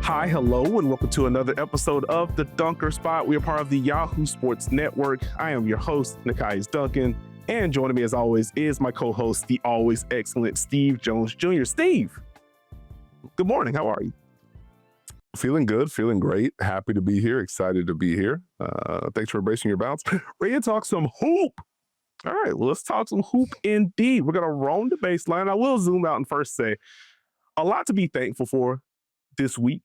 Hi, hello, and welcome to another episode of The Dunker Spot. We are part of the Yahoo Sports Network. I am your host, Nekias Duncan, and joining me as always is my co-host, the always excellent Steve Jones Jr. Steve, good morning. How are you? Feeling good, feeling great. Happy to be here, excited to be here. Thanks for embracing your bounce. Ready to talk some hoop. All right, well, let's talk some hoop indeed. We're going to roam the baseline. I will zoom out and first say a lot to be thankful for this week.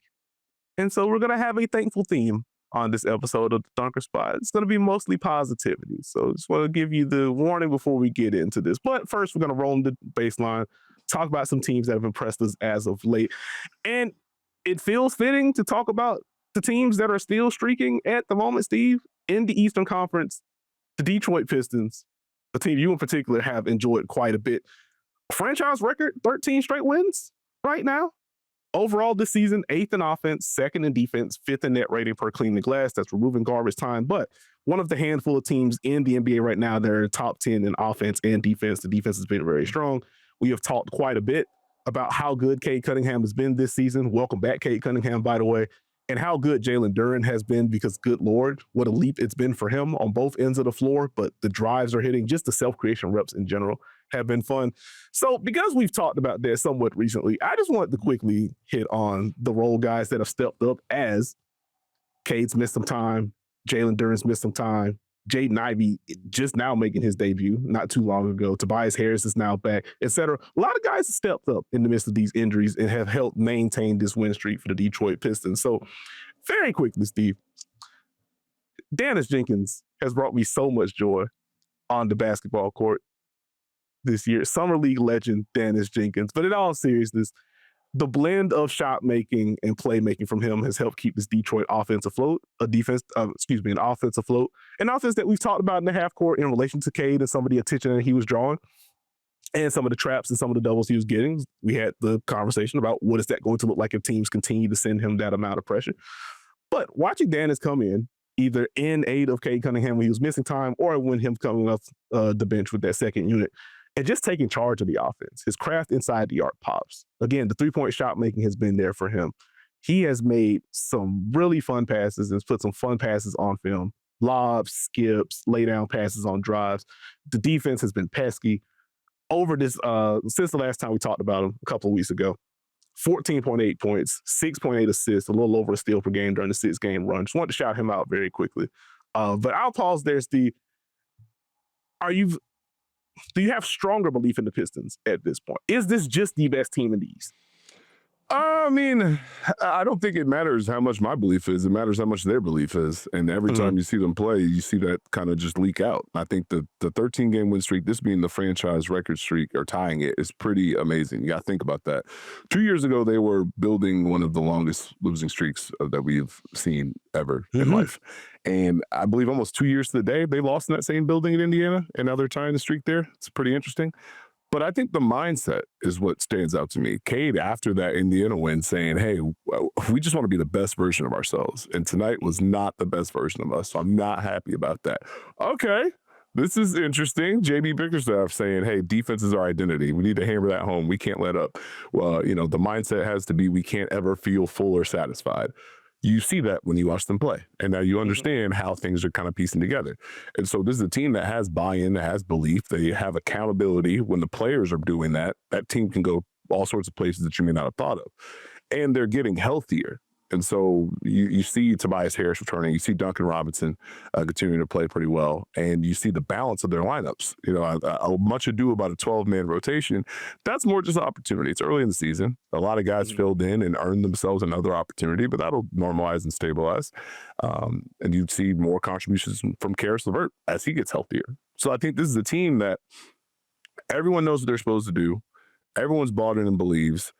And so we're going to have a thankful theme on this episode of The Dunker Spot. It's going to be mostly positivity. So just want to give you the warning before we get into this. But first, we're going to roam the baseline, talk about some teams that have impressed us as of late. And it feels fitting to talk about the teams that are still streaking at the moment, Steve, in the Eastern Conference, the Detroit Pistons, a team you in particular have enjoyed quite a bit. Franchise record, 13 straight wins right now. Overall this season, 8th in offense, 2nd in defense, 5th in net rating per clean the glass. That's removing garbage time. But one of the handful of teams in the NBA right now that are top 10 in offense and defense. The defense has been very strong. We have talked quite a bit about how good Cade Cunningham has been this season. Welcome back, Cade Cunningham, by the way. And how good Jalen Duren has been because, good Lord, what a leap it's been for him on both ends of the floor. But the drives are hitting, just the self-creation reps in general have been fun. So because we've talked about that somewhat recently, I just want to quickly hit on the role guys that have stepped up as Cade's missed some time, Jalen Duren's missed some time, Jaden Ivey just now making his debut not too long ago. Tobias Harris is now back, etc. A lot of guys have stepped up in the midst of these injuries and have helped maintain this win streak for the Detroit Pistons. So very quickly, Steve, Dennis Jenkins has brought me so much joy on the basketball court this year. Summer League legend Dennis Jenkins. But in all seriousness, the blend of shot making and playmaking from him has helped keep this Detroit offense afloat, an offense afloat, an offense that we've talked about in the half court in relation to Cade and some of the attention that he was drawing and some of the traps and some of the doubles he was getting. We had the conversation about what is that going to look like if teams continue to send him that amount of pressure. But watching Dennis come in, either in aid of Cade Cunningham when he was missing time or when him coming off the bench with that second unit, and just taking charge of the offense. His craft inside the arc pops. Again, the three-point shot making has been there for him. He has made some really fun passes and put some fun passes on film. Lobs, skips, lay-down passes on drives. The defense has been pesky. Over this, since the last time we talked about him a couple of weeks ago, 14.8 points, 6.8 assists, a little over a steal per game during the 6-game run. Just wanted to shout him out very quickly. But I'll pause there, Steve. Do you have stronger belief in the Pistons at this point? Is this just the best team in the East? I mean, I don't think it matters how much my belief is. It matters how much their belief is. And every time you see them play, you see that kind of just leak out. I think the 13-game win streak, this being the franchise record streak or tying it, is pretty amazing. You got to think about that. 2 years ago, they were building one of the longest losing streaks that we've seen ever in life. And I believe almost 2 years to the day, they lost in that same building in Indiana, and now they're tying the streak there. It's pretty interesting. But I think the mindset is what stands out to me. Cade, after that Indiana win, saying, hey, we just want to be the best version of ourselves. And tonight was not the best version of us, so I'm not happy about that. Okay, this is interesting. J.B. Bickerstaff saying, hey, defense is our identity. We need to hammer that home. We can't let up. Well, the mindset has to be we can't ever feel full or satisfied. You see that when you watch them play. And now you understand how things are kind of piecing together. And so this is a team that has buy-in, that has belief. They have accountability. When the players are doing that, that team can go all sorts of places that you may not have thought of. And they're getting healthier. And so you see Tobias Harris returning. You see Duncan Robinson continuing to play pretty well. And you see the balance of their lineups. Much ado about a 12-man rotation. That's more just an opportunity. It's early in the season. A lot of guys filled in and earned themselves another opportunity, but that'll normalize and stabilize. And you'd see more contributions from Karis LeVert as he gets healthier. So I think this is a team that everyone knows what they're supposed to do. Everyone's bought in and believes.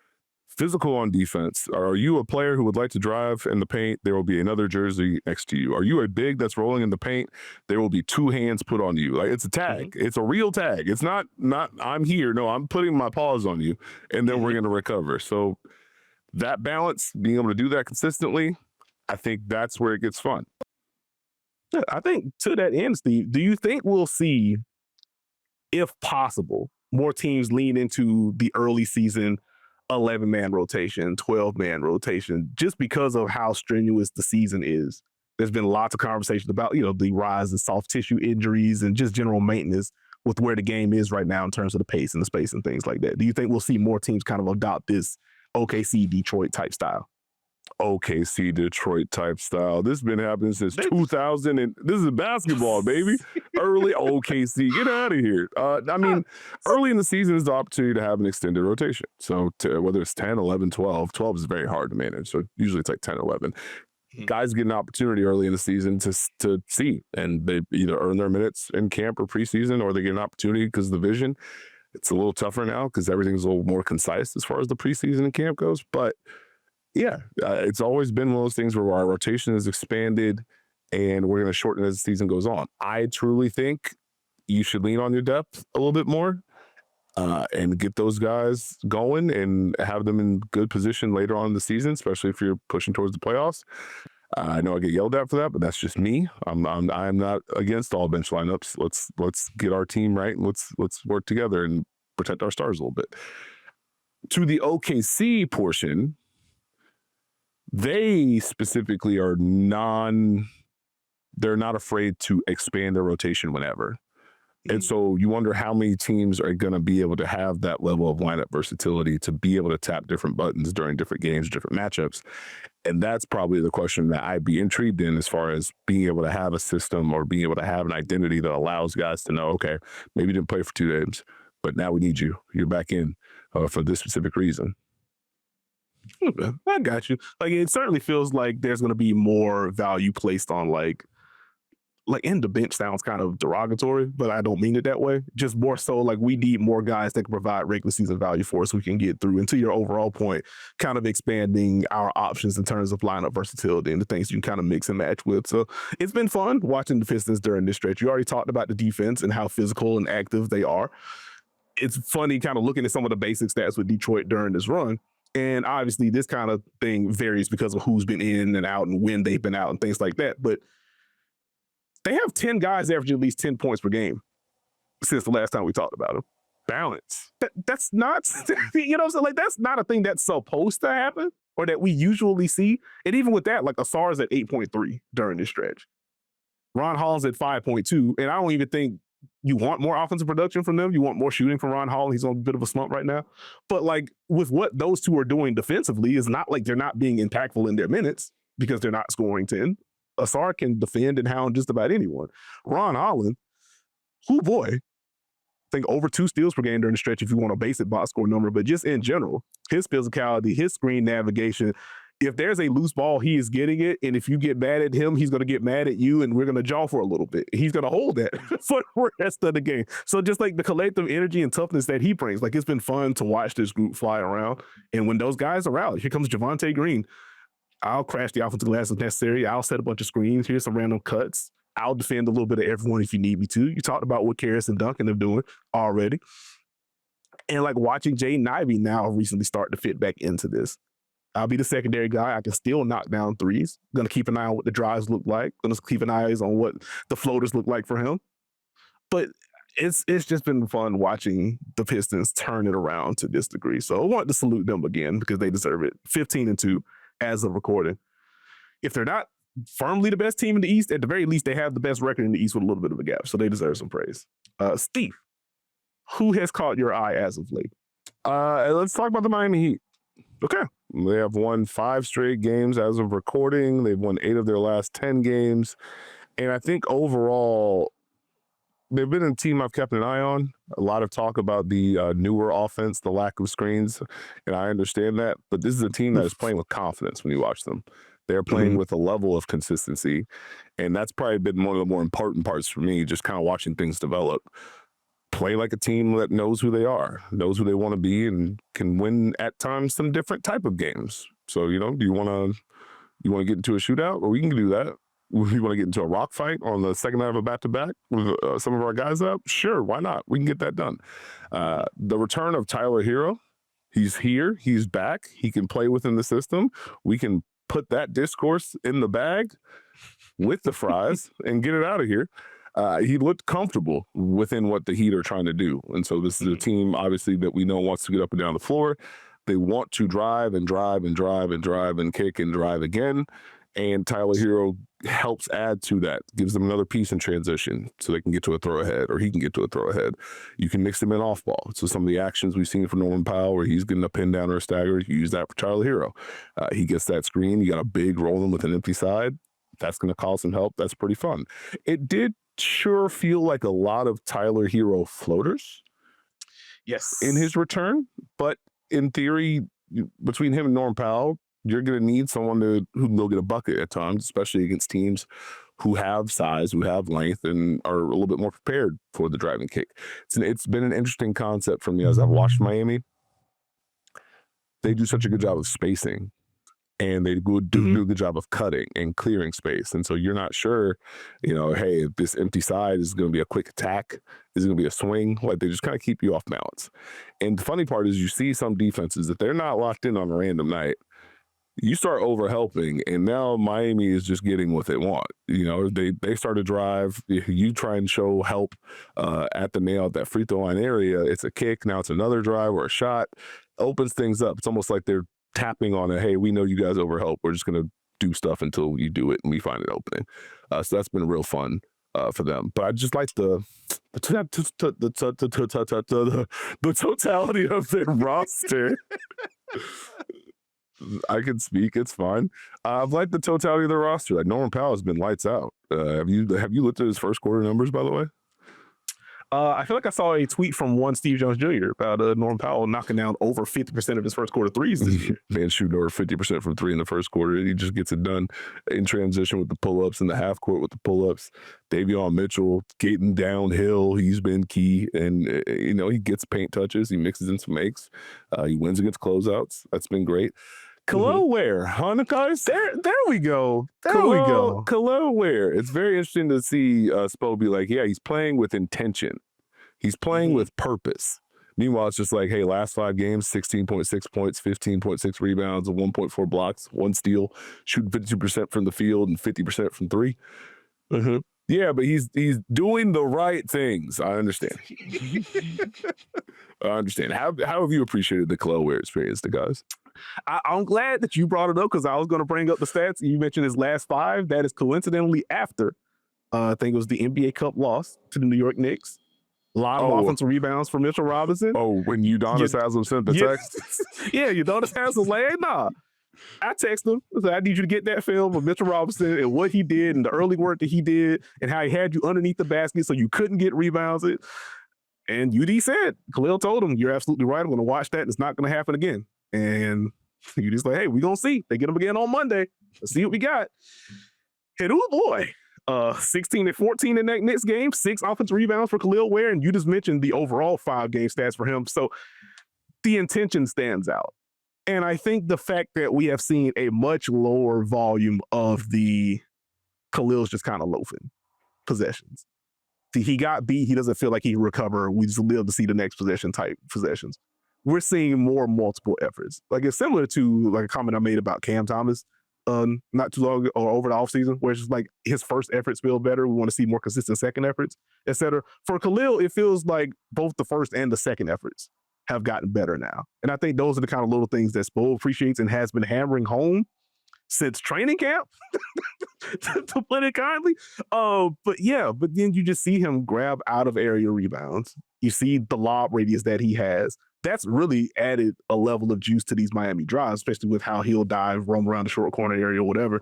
Physical on defense. Are you a player who would like to drive in the paint? There will be another jersey next to you. Are you a big that's rolling in the paint? There will be 2 hands put on you. Like, it's a tag. It's a real tag. It's not I'm here. No, I'm putting my paws on you, and then we're going to recover. So that balance, being able to do that consistently, I think that's where it gets fun. Yeah, I think to that end, Steve, do you think we'll see, if possible, more teams lean into the early season 11-man rotation, 12-man rotation, just because of how strenuous the season is. There's been lots of conversation about, the rise in soft tissue injuries and just general maintenance with where the game is right now in terms of the pace and the space and things like that. Do you think we'll see more teams kind of adopt this OKC Detroit type style? OKC Detroit type style. This has been happening since 2000, and this is basketball, baby. Early OKC, get out of here. Early in the season is the opportunity to have an extended rotation. So whether it's 10, 11, 12 is very hard to manage. So usually it's like 10, 11. Guys get an opportunity early in the season to see, and they either earn their minutes in camp or preseason, or they get an opportunity because the vision. It's a little tougher now because everything's a little more concise as far as the preseason and camp goes. But yeah, it's always been one of those things where our rotation is expanded and we're going to shorten as the season goes on. I truly think you should lean on your depth a little bit more and get those guys going and have them in good position later on in the season, especially if you're pushing towards the playoffs. I know I get yelled at for that, but that's just me. I'm not against all bench lineups. Let's get our team right and let's work together and protect our stars a little bit. To the OKC portion, they specifically are they're not afraid to expand their rotation whenever. And so you wonder how many teams are going to be able to have that level of lineup versatility to be able to tap different buttons during different games, different matchups. And that's probably the question that I'd be intrigued in as far as being able to have a system or being able to have an identity that allows guys to know, okay, maybe you didn't play for 2 games, but now we need you. You're back in for this specific reason. Okay, I got you. Like, it certainly feels like there's going to be more value placed on like end the bench sounds kind of derogatory, but I don't mean it that way. Just more so like we need more guys that can provide regular season value for us we can get through. And to your overall point, kind of expanding our options in terms of lineup versatility and the things you can kind of mix and match with. So it's been fun watching the Pistons during this stretch. You already talked about the defense and how physical and active they are. It's funny kind of looking at some of the basic stats with Detroit during this run. And obviously this kind of thing varies because of who's been in and out and when they've been out and things like that. But they have 10 guys averaging at least 10 points per game since the last time we talked about them. Balance. That's not, so like that's not a thing that's supposed to happen or that we usually see. And even with that, like Asar's at 8.3 during this stretch. Ron Hall's at 5.2. And I don't even think you want more offensive production from them. You want more shooting from Ron Hall. He's on a bit of a slump right now. But like with what those two are doing defensively, it's not like they're not being impactful in their minutes because they're not scoring 10. Asar can defend and hound just about anyone. Ron Holland, I think over 2 steals per game during the stretch if you want a basic box score number, but just in general, his physicality, his screen navigation, if there's a loose ball, he is getting it, and if you get mad at him, he's going to get mad at you, and we're going to jaw for a little bit. He's going to hold that for the rest of the game. So just like the collective energy and toughness that he brings, like it's been fun to watch this group fly around, and when those guys are out, here comes Javonte Green. I'll crash the offensive glass if necessary. I'll set a bunch of screens. Here's some random cuts. I'll defend a little bit of everyone if you need me to. You talked about what Nekias and Duncan are doing already. And like watching Jaden Ivey now recently start to fit back into this. I'll be the secondary guy. I can still knock down threes. Going to keep an eye on what the drives look like. Going to keep an eye on what the floaters look like for him. But it's just been fun watching the Pistons turn it around to this degree. So I want to salute them again because they deserve it. 15-2 as of recording. If they're not firmly the best team in the East, at the very least, they have the best record in the East with a little bit of a gap. So they deserve some praise. Steve, who has caught your eye as of late? Let's talk about the Miami Heat. Okay. They have won 5 straight games as of recording. They've won 8 of their last 10 games. And I think overall, they've been a team I've kept an eye on. A lot of talk about the newer offense, the lack of screens, and I understand that. But this is a team that is playing with confidence when you watch them. They're playing with a level of consistency, and that's probably been one of the more important parts for me, just kind of watching things develop. Play like a team that knows who they are, knows who they want to be, and can win at times some different type of games. So, do you want to get into a shootout? Or we can do that. We want to get into a rock fight on the second night of a back-to-back with some of our guys up? Sure, why not? We can get that done. The return of Tyler Hero, he's here, he's back, he can play within the system. We can put that discourse in the bag with the fries and get it out of here. He looked comfortable within what the Heat are trying to do. And so this is a team, obviously, that we know wants to get up and down the floor. They want to drive and drive and drive and drive and kick and drive again. And Tyler Hero helps add to that, gives them another piece in transition so they can get to a throw ahead, or he can get to a throw ahead. You can mix them in off ball. So some of the actions we've seen from Norman Powell where he's getting a pin down or a stagger, you use that for Tyler Hero. He gets that screen. You got a big rolling with an empty side. That's going to cause some help. That's pretty fun. It did sure feel like a lot of Tyler Hero floaters. Yes. In his return. But in theory, between him and Norman Powell, you're going to need someone who can go get a bucket at times, especially against teams who have size, who have length, and are a little bit more prepared for the driving kick. It's been an interesting concept for me as I've watched Miami. They do such a good job of spacing, and they do a good job of cutting and clearing space. And so you're not sure, hey, if this empty side is going to be a quick attack, is it going to be a swing? Like, they just kind of keep you off balance. And the funny part is you see some defenses that they're not locked in on a random night. You start over-helping, and now Miami is just getting what they want. They start to drive. You try and show help at the nail at that free throw line area. It's a kick. Now it's another drive or a shot. Opens things up. It's almost like they're tapping on it. Hey, we know you guys over-help. We're just going to do stuff until you do it, and we find it opening. So that's been real fun for them. But I just like the totality of their roster. I can speak. It's fine. I've liked the totality of the roster. Like, Norman Powell has been lights out. Have you looked at his first quarter numbers, by the way? I feel like I saw a tweet from one Steve Jones Jr. about Norman Powell knocking down over 50% of his first quarter threes this year. Man, shooting over 50% from three in the first quarter. He just gets it done in transition with the pull-ups, in the half court with the pull-ups. Davion Mitchell getting downhill. He's been key. And, he gets paint touches. He mixes in some makes. He wins against closeouts. That's been great. Khalil Ware, huh, Nekias? There we go. There we go. Khalil Ware. It's very interesting to see Spo be like, yeah, he's playing with intention. He's playing with purpose. Meanwhile, it's just like, hey, last 5 games, 16.6 points, 15.6 rebounds, 1.4 blocks, 1 steal, shooting 52% from the field and 50% from 3. Yeah, but he's doing the right things. I understand. I understand. How have you appreciated the Khalil Ware experience, the guys? I'm glad that you brought it up because I was going to bring up the stats. You mentioned his last 5. That is coincidentally after, I think it was the NBA Cup loss to the New York Knicks. A lot of offensive rebounds from Mitchell Robinson. Oh, when Udonis Haslem sent the text? Yeah, Udonis Haslem like, hey, nah. I texted him. I said, I need you to get that film of Mitchell Robinson and what he did and the early work that he did and how he had you underneath the basket so you couldn't get rebounds. And UD said, Khalil told him, you're absolutely right. I'm going to watch that. It's not going to happen again. And UD's like, hey, we're going to see. They get him again on Monday. Let's see what we got. And oh boy. 16 and 14 in that Knicks game, 6 offensive rebounds for Khalil Ware, and you just mentioned the overall 5-game stats for him. So the intention stands out. And I think the fact that we have seen a much lower volume of the Khalil's just kind of loafing possessions. See, he got beat. He doesn't feel like he recovered. We just live to see the next possession type possessions. We're seeing more multiple efforts. Like, it's similar to like a comment I made about Cam Thomas not too long ago, or over the offseason, where it's just like his first efforts feel better. We want to see more consistent second efforts, etc. For Khalil, it feels like both the first and the second efforts have gotten better now. And I think those are the kind of little things that Spo appreciates and has been hammering home since training camp, to put it kindly. But then you just see him grab out of area rebounds. You see the lob radius that he has. That's really added a level of juice to these Miami drives, especially with how he'll dive, roam around the short corner area, whatever.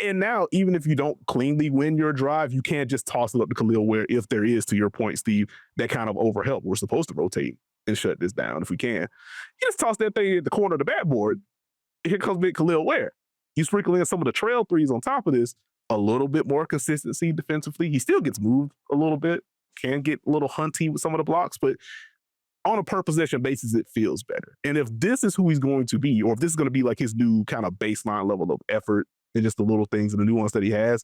And now, even if you don't cleanly win your drive, you can't just toss it up to Khalil Ware if there is, to your point, Steve, that kind of overhelp. We're supposed to rotate and shut this down if we can. You just toss that thing at the corner of the backboard. Here comes big Khalil Ware. You sprinkle in some of the trail threes on top of this, a little bit more consistency defensively. He still gets moved a little bit, can get a little hunty with some of the blocks, but on a per possession basis, it feels better. And if this is who he's going to be, or if this is going to be like his new kind of baseline level of effort and just the little things and the nuance that he has,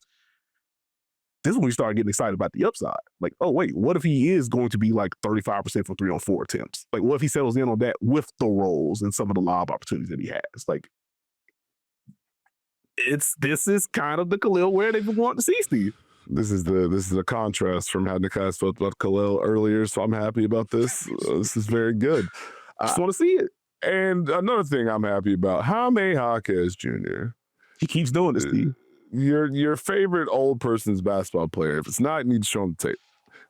this is when we start getting excited about the upside. Like, oh, wait, what if he is going to be like 35% from 3-on-4 attempts? Like, what if he settles in on that with the rolls and some of the lob opportunities that he has? Like, this is kind of the Khalil Ware they've been wanting to see, Steve. This is a contrast from how Nekias felt about Khalil earlier, so I'm happy about this. This is very good. I just want to see it. And another thing I'm happy about, Jaime Jaquez Jr. He keeps doing this, Steve. Your favorite old person's basketball player. If it's not, you need to show him the tape.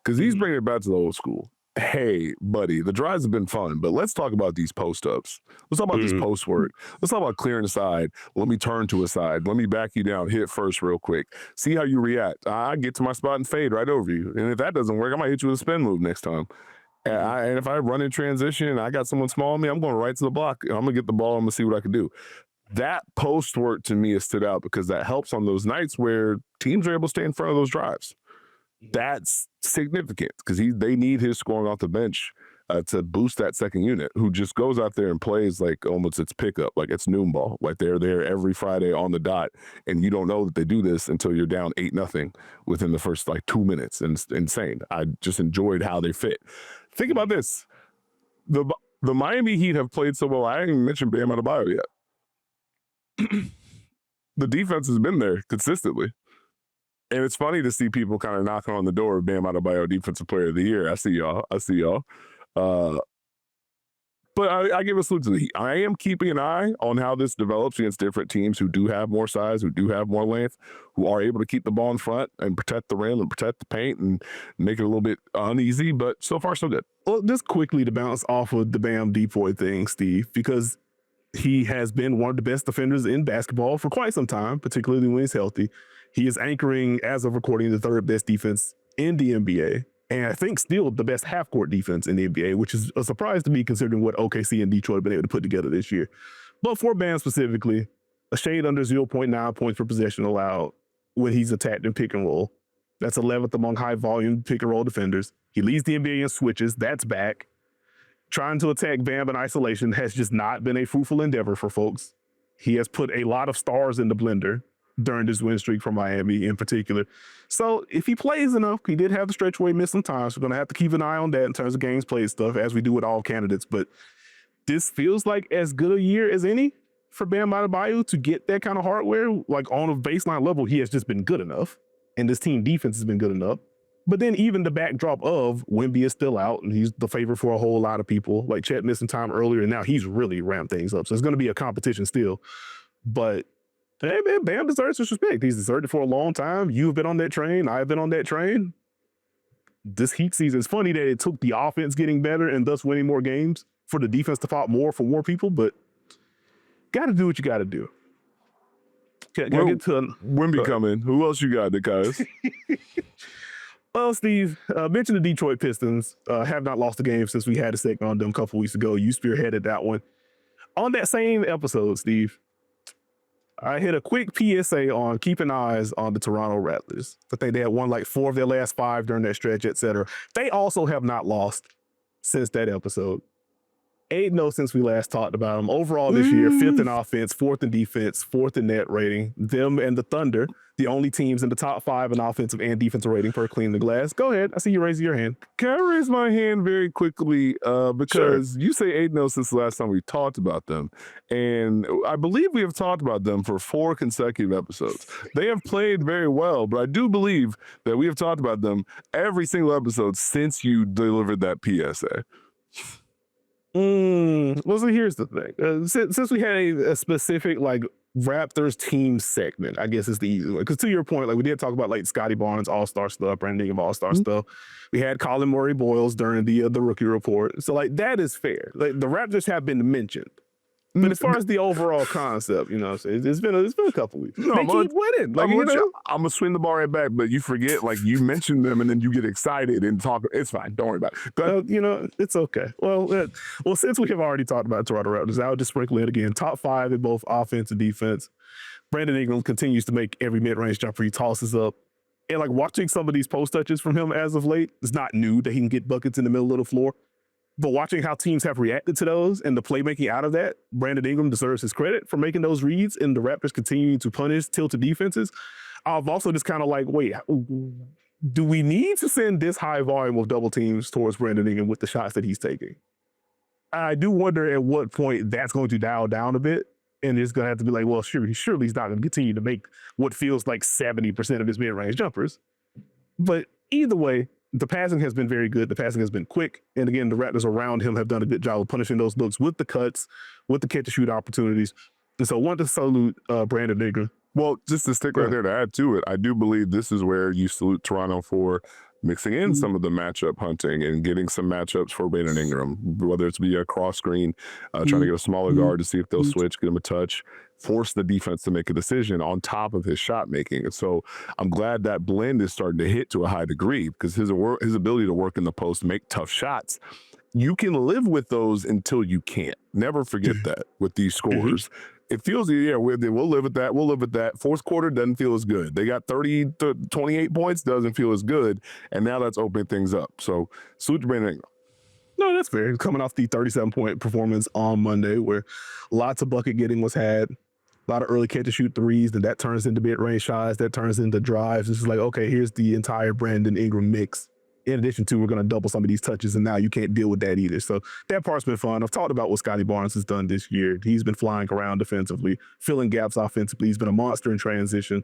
Because he's bringing it back to the old school. Hey, buddy, the drives have been fun, but let's talk about these post-ups. Let's talk about this post work. Let's talk about clearing the side. Let me turn to a side. Let me back you down, hit first real quick. See how you react. I get to my spot and fade right over you. And if that doesn't work, I might hit you with a spin move next time. And if I run in transition and I got someone small on me, I'm going right to the block. I'm going to get the ball. I'm going to see what I can do. That post work to me has stood out because that helps on those nights where teams are able to stay in front of those drives. That's significant because they need his scoring off the bench to boost that second unit, who just goes out there and plays like almost it's pickup, like it's noon ball. Like they're there every Friday on the dot, and you don't know that they do this until you're down 8-0 within the first like 2 minutes. And it's insane. I just enjoyed how they fit. Think about this. The Miami Heat have played so well. I haven't even mentioned Bam Adebayo yet. The defense has been there consistently. And it's funny to see people kind of knocking on the door of Bam Adebayo Defensive Player of the Year. I see y'all. But I give a salute to the Heat. I am keeping an eye on how this develops against different teams who do have more size, who do have more length, who are able to keep the ball in front and protect the rim and protect the paint and make it a little bit uneasy. But so far, so good. Well, just quickly to bounce off of the Bam DPOY thing, Steve, because he has been one of the best defenders in basketball for quite some time, particularly when he's healthy. He is anchoring, as of recording, the third best defense in the NBA. And I think still the best half-court defense in the NBA, which is a surprise to me considering what OKC and Detroit have been able to put together this year. But for Bam specifically, a shade under 0.9 points per possession allowed when he's attacked in pick and roll. That's 11th among high-volume pick and roll defenders. He leads the NBA in switches. That's back. Trying to attack Bam in isolation has just not been a fruitful endeavor for folks. He has put a lot of stars in the blender during this win streak for Miami in particular. So if he plays enough, he did have the stretch where he missed some time, so we're going to have to keep an eye on that in terms of games played stuff, as we do with all candidates. But this feels like as good a year as any for Bam Adebayo to get that kind of hardware. Like on a baseline level, he has just been good enough, and this team defense has been good enough. But then even the backdrop of Wemby is still out, and he's the favorite for a whole lot of people. Like Chet missed some time earlier, and now he's really ramped things up. So it's going to be a competition still. But hey, man, Bam deserves respect. He's deserved it for a long time. You've been on that train. I've been on that train. This Heat season, it's funny that it took the offense getting better and thus winning more games for the defense to fight more for more people, but got to do what you got to do. Got to get to Wemby coming. Who else you got, Nekias? Well, Steve, mentioned the Detroit Pistons have not lost a game since we had a segment on them a couple weeks ago. You spearheaded that one. On that same episode, Steve, I hit a quick PSA on keeping eyes on the Toronto Raptors. I think they had won like 4 of their last 5 during that stretch, etc. They also have not lost since that episode. 8-0 since we last talked about them. Overall this year, 5th in offense, 4th in defense, 4th in net rating. Them and the Thunder, the only teams in the top 5 in offensive and defensive rating per clean the glass. Go ahead. I see you raising your hand. Can I raise my hand very quickly? Because you say 8-0 since the last time we talked about them. And I believe we have talked about them for 4 consecutive episodes. They have played very well, but I do believe that we have talked about them every single episode since you delivered that PSA. Well, so here's the thing. Since we had a specific like Raptors team segment, I guess is the easy way. Because to your point, like we did talk about like Scotty Barnes All-Star stuff, Brandon Ingram All-Star stuff. We had Colin Murray Boyles during the rookie report. So like that is fair. Like the Raptors have been mentioned. But as far as the overall concept, you know, it's been a couple weeks. No, they keep winning. Like, I'm gonna swing the ball right back, but you forget, like you mentioned them, and then you get excited and talk. It's fine. Don't worry about it. You know, it's okay. Well, since we have already talked about Toronto Raptors, I'll just sprinkle it again. Top 5 in both offense and defense. Brandon Ingram continues to make every mid-range jumper he tosses up. And like watching some of these post touches from him as of late, it's not new that he can get buckets in the middle of the floor. But watching how teams have reacted to those and the playmaking out of that, Brandon Ingram deserves his credit for making those reads and the Raptors continuing to punish tilted defenses. I've also just kind of like, wait, do we need to send this high volume of double teams towards Brandon Ingram with the shots that he's taking? I do wonder at what point that's going to dial down a bit. And it's going to have to be like, well, surely he's not going to continue to make what feels like 70% of his mid-range jumpers. But either way, the passing has been very good. The passing has been quick. And again, the Raptors around him have done a good job of punishing those looks with the cuts, with the catch-and-shoot opportunities. And so I wanted to salute Brandon Ingram. Well, just to stick right there to add to it, I do believe this is where you salute Toronto for mixing in some of the matchup hunting and getting some matchups for Brandon Ingram, whether it's via cross screen, trying to get a smaller guard to see if they'll switch, get him a touch, force the defense to make a decision on top of his shot making. And so I'm glad that blend is starting to hit to a high degree, because his ability to work in the post, make tough shots, you can live with those until you can't. Never forget that with these scorers. It feels, we'll live with that. We'll live with that. Fourth quarter doesn't feel as good. They got 30 to 28 points, doesn't feel as good. And now that's opening things up. So salute to Brandon Ingram. No, that's fair. Coming off the 37-point performance on Monday, where lots of bucket getting was had, a lot of early catch-and-shoot threes, and that turns into mid-range shots, that turns into drives. It's just like, okay, here's the entire Brandon Ingram mix. In addition to, we're going to double some of these touches, and now you can't deal with that either. So that part's been fun. I've talked about what Scotty Barnes has done this year. He's been flying around defensively, filling gaps offensively. He's been a monster in transition.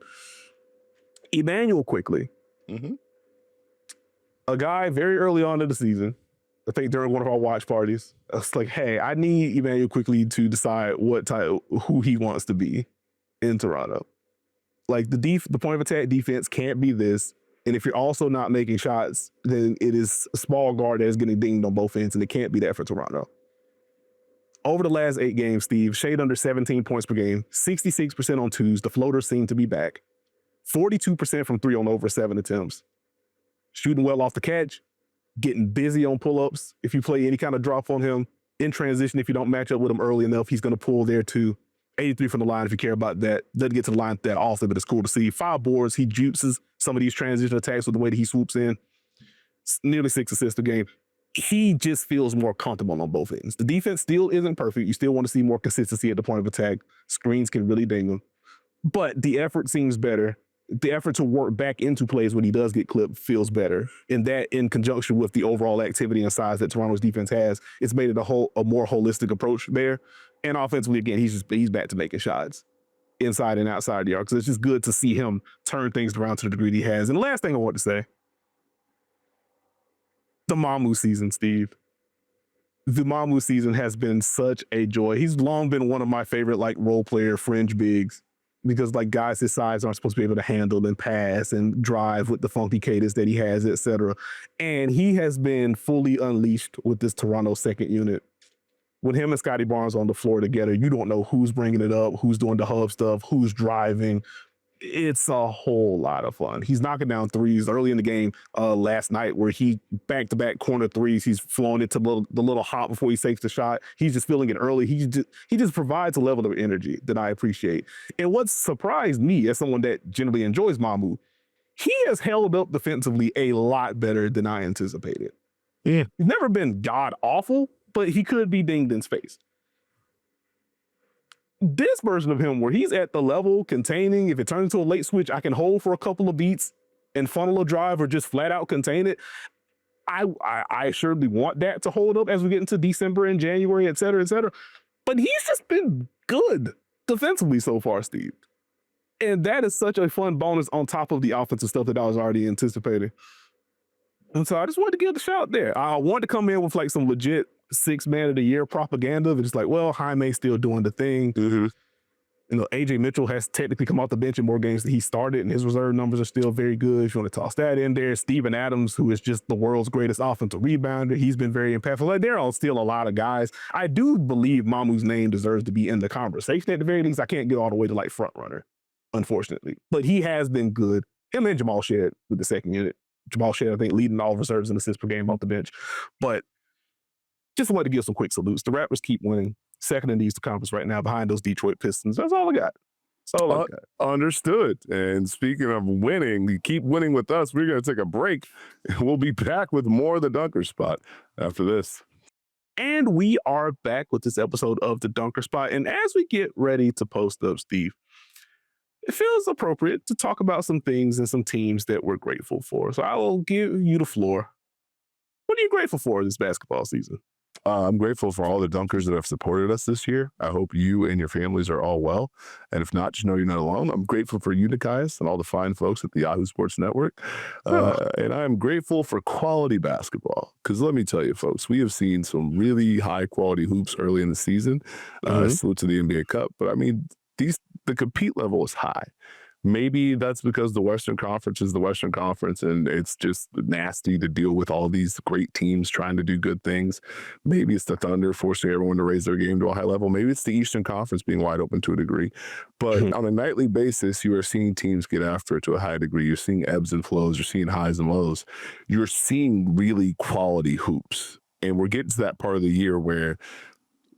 Emmanuel quickly. A guy very early on in the season, I think during one of our watch parties, I was like, hey, I need Emmanuel quickly to decide who he wants to be in Toronto. Like the point of attack defense can't be this. And if you're also not making shots, then it is a small guard that is getting dinged on both ends, and it can't be that for Toronto. Over the last 8 games, Steve, shade under 17 points per game, 66% on twos. The floaters seem to be back. 42% from 3 on over 7 attempts. Shooting well off the catch, getting busy on pull-ups. If you play any kind of drop on him, in transition, if you don't match up with him early enough, he's going to pull there too. 83 from the line if you care about that. Doesn't get to the line that often, but it's cool to see. 5 boards. He juices some of these transition attacks with the way that he swoops in. Nearly 6 assists a game. He just feels more comfortable on both ends. The defense still isn't perfect. You still want to see more consistency at the point of attack. Screens can really ding him. But the effort seems better. The effort to work back into plays when he does get clipped feels better. And that, in conjunction with the overall activity and size that Toronto's defense has, it's made it a more holistic approach there. And offensively, again, he's back to making shots inside and outside the arc. So it's just good to see him turn things around to the degree he has. And the last thing I want to say, the Mamu season, Steve. The Mamu season has been such a joy. He's long been one of my favorite role player fringe bigs, because guys his size aren't supposed to be able to handle and pass and drive with the funky cadence that he has, etc. And he has been fully unleashed with this Toronto second unit. With him and Scotty Barnes on the floor together, you don't know who's bringing it up, who's doing the hub stuff, who's driving. It's a whole lot of fun. He's knocking down threes early in the game last night, where he back-to-back corner threes. He's flowing into the little hop before he takes the shot. He's just feeling it early. He just provides a level of energy that I appreciate. And what surprised me, as someone that generally enjoys Mamu, he has held up defensively a lot better than I anticipated. Yeah. He's never been god-awful, but he could be dinged in space. This version of him, where he's at the level containing, if it turns into a late switch, I can hold for a couple of beats and funnel a drive or just flat out contain it. I surely want that to hold up as we get into December and January, et cetera, et cetera. But he's just been good defensively so far, Steve. And that is such a fun bonus on top of the offensive stuff that I was already anticipating. And so I just wanted to give the shout there. I wanted to come in with some legit 6 man of the year propaganda. It's Jaime's still doing the thing. AJ Mitchell has technically come off the bench in more games than he started, and his reserve numbers are still very good. If you want to toss that in there, Steven Adams, who is just the world's greatest offensive rebounder, he's been very impactful. There are still a lot of guys. I do believe Mamu's name deserves to be in the conversation at the very least. I can't get all the way to front runner, unfortunately, but he has been good. Him and Jamal Shead with the second unit. Jamal Shead, I think, leading all reserves and assists per game off the bench. But just wanted to give some quick salutes. The Raptors keep winning. Second in the Eastern Conference right now, behind those Detroit Pistons. That's all I got. That's all I got. Understood. And speaking of winning, you keep winning with us. We're going to take a break. We'll be back with more of the Dunker Spot after this. And we are back with this episode of the Dunker Spot. And as we get ready to post up, Steve, it feels appropriate to talk about some things and some teams that we're grateful for. So I will give you the floor. What are you grateful for this basketball season? I'm grateful for all the Dunkers that have supported us this year. I hope you and your families are all well. And if not, just know you're not alone. I'm grateful for you, Nekias, and all the fine folks at the Yahoo Sports Network. And I'm grateful for quality basketball. Because let me tell you, folks, we have seen some really high-quality hoops early in the season. Salute to the NBA Cup. But, I mean, the compete level is high. Maybe that's because the Western Conference is the Western Conference and it's just nasty to deal with all these great teams trying to do good things. Maybe it's the Thunder forcing everyone to raise their game to a high level. Maybe it's the Eastern Conference being wide open to a degree. But on a nightly basis, you are seeing teams get after it to a high degree. You're seeing ebbs and flows. You're seeing highs and lows. You're seeing really quality hoops. And we're getting to that part of the year where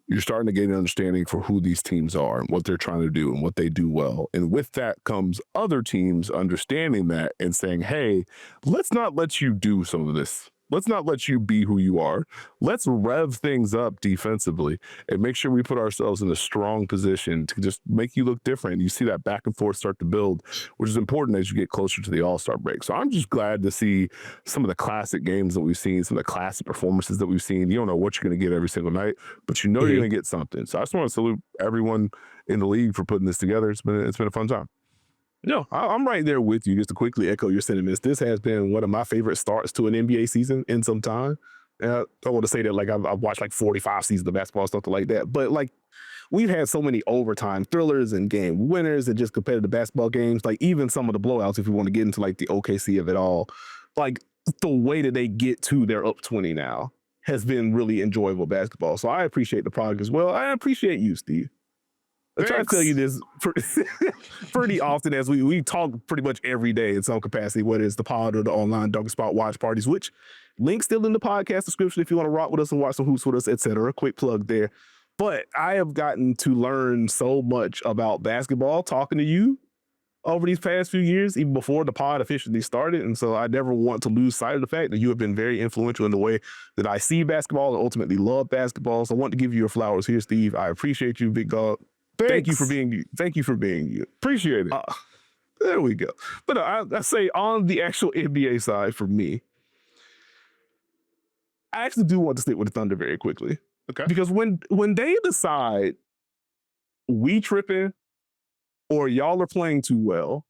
you're starting to get an understanding for who these teams are and what they're trying to do and what they do well. And with that comes other teams understanding that and saying, hey, let's not let you do some of this. Let's not let you be who you are. Let's rev things up defensively and make sure we put ourselves in a strong position to just make you look different. You see that back and forth start to build, which is important as you get closer to the All-Star break. So I'm just glad to see some of the classic games that we've seen, some of the classic performances that we've seen. You don't know what you're going to get every single night, but you know you're going to get something. So I just want to salute everyone in the league for putting this together. It's been a fun time. No, I'm right there with you. Just to quickly echo your sentiments, this has been one of my favorite starts to an NBA season in some time. I want to say that like I've watched like 45 seasons of basketball, something like that. But like we've had so many overtime thrillers and game winners and just competitive basketball games. Like even some of the blowouts, if we want to get into like the OKC of it all, like the way that they get to their up 20 now has been really enjoyable basketball. So I appreciate the product as well. I appreciate you, Steve. I try to tell you this pretty often as we talk pretty much every day in some capacity, whether it's the pod or the online Duncan Spot watch parties, which link's still in the podcast description if you want to rock with us and watch some hoops with us, etc. Quick plug there. But I have gotten to learn so much about basketball talking to you over these past few years, even before the pod officially started. And so I never want to lose sight of the fact that you have been very influential in the way that I see basketball and ultimately love basketball. So I want to give you your flowers here, Steve. I appreciate you, big dog. Thanks. Thank you for being you. Thank you for being you. Appreciate it. There we go. But I say on the actual NBA side for me, I actually do want to stick with the Thunder very quickly. Okay. Because when they decide we tripping or y'all are playing too well,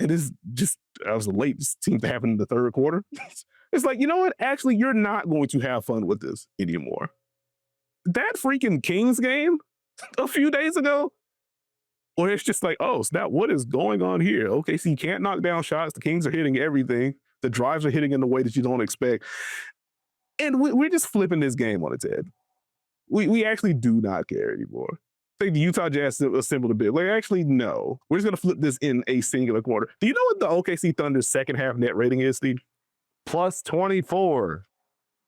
and it's just, I was late, this seemed to happen in the third quarter. It's like, you know what? Actually, you're not going to have fun with this anymore. That freaking Kings game a few days ago, or it's just like, oh snap, what is going on here? OKC can't knock down shots. The Kings are hitting everything. The drives are hitting in the way that you don't expect. And we're just flipping this game on its head. We actually do not care anymore. I think the Utah Jazz assembled a bit. Like, actually, no. We're just going to flip this in a singular quarter. Do you know what the OKC Thunder's second half net rating is, Steve? Plus 24.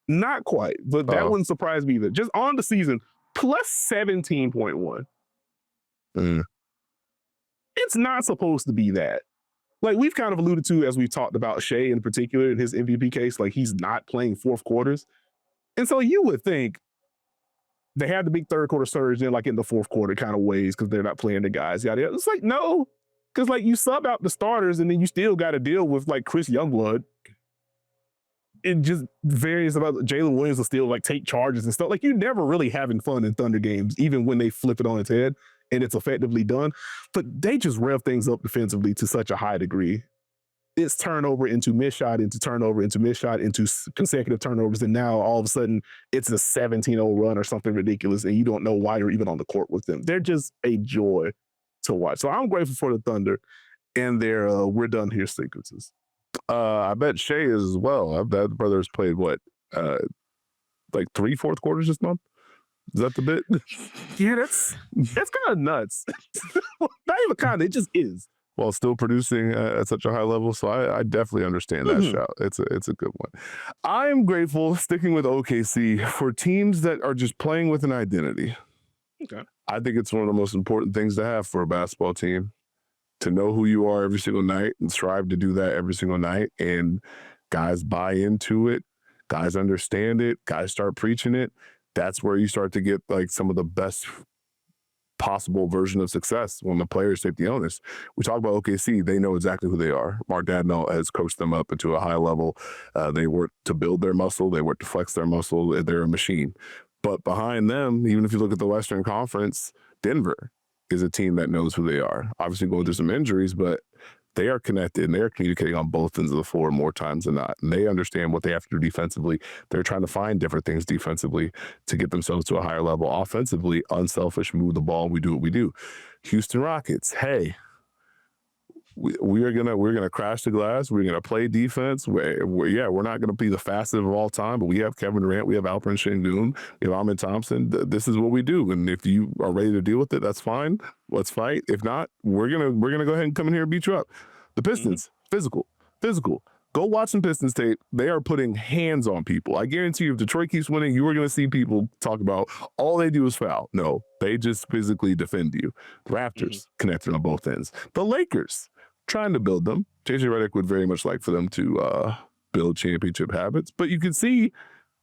Not quite, but that wouldn't surprise me either. Just on the season, plus 17.1. It's not supposed to be that. Like we've kind of alluded to as we've talked about Shea in particular in his MVP case, like he's not playing fourth quarters. And so you would think they had the big third quarter surge in like in the fourth quarter kind of ways because they're not playing the guys. Yada, yada. It's like, no, because like you sub out the starters and then you still got to deal with like Chris Youngblood. It just varies about Jalen Williams will still like take charges and stuff. Like you're never really having fun in Thunder games, even when they flip it on its head and it's effectively done. But they just rev things up defensively to such a high degree. It's turnover into missed shot, into turnover, into missed shot, into consecutive turnovers. And now all of a sudden it's a 17-0 run or something ridiculous. And you don't know why you're even on the court with them. They're just a joy to watch. So I'm grateful for the Thunder and their we're done here sequences. I bet Shea is as well. That brother's played what, like 3 fourth quarters this month? Is that the bit? Yeah, that's kind of nuts. Not even kind of, it just is. While still producing at such a high level, so I definitely understand that shout. It's a good one. I'm grateful, sticking with OKC, for teams that are just playing with an identity. Okay. I think it's one of the most important things to have for a basketball team. To know who you are every single night and strive to do that every single night. And guys buy into it. Guys understand it. Guys start preaching it. That's where you start to get like some of the best possible version of success when the players take the onus. We talk about OKC, they know exactly who they are. Mark Dadno has coached them up into a high level. They work to build their muscle, they work to flex their muscle, they're a machine. But behind them, even if you look at the Western Conference, Denver is a team that knows who they are. Obviously going through some injuries, but they are connected and they're communicating on both ends of the floor more times than not. And they understand what they have to do defensively. They're trying to find different things defensively to get themselves to a higher level. Offensively, unselfish, move the ball. We do what we do. Houston Rockets, hey, we're gonna crash the glass. We're gonna play defense. We're not gonna be the fastest of all time, but we have Kevin Durant, we have Alperen Sengun, we have Amin Thompson. This is what we do, and if you are ready to deal with it, that's fine. Let's fight. If not, we're gonna go ahead and come in here and beat you up. The Pistons, physical. Go watch some Pistons tape. They are putting hands on people. I guarantee you, if Detroit keeps winning, you are going to see people talk about all they do is foul. No, they just physically defend you. The Raptors connected on both ends. The Lakers trying to build them. JJ Redick would very much like for them to build championship habits, but you can see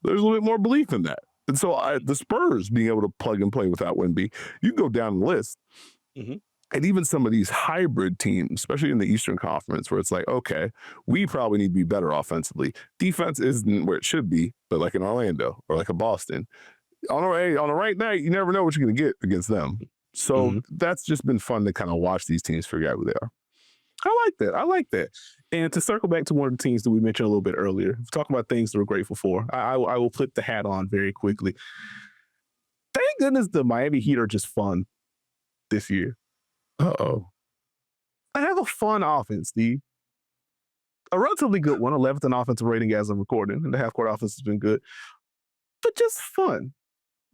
there's a little bit more belief in that. And so the Spurs being able to plug and play without Wemby, you can go down the list. And even some of these hybrid teams, especially in the Eastern Conference, where it's like, okay, we probably need to be better offensively. Defense isn't where it should be, but like in Orlando or like a Boston, on the right night, you never know what you're going to get against them. So that's just been fun to kind of watch these teams figure out who they are. I like that. And to circle back to one of the teams that we mentioned a little bit earlier, talking about things that we're grateful for, I will put the hat on very quickly. Thank goodness the Miami Heat are just fun this year. I have a fun offense, Steve. A relatively good one, 11th in offensive rating as I'm recording, and the half-court offense has been good. But just fun.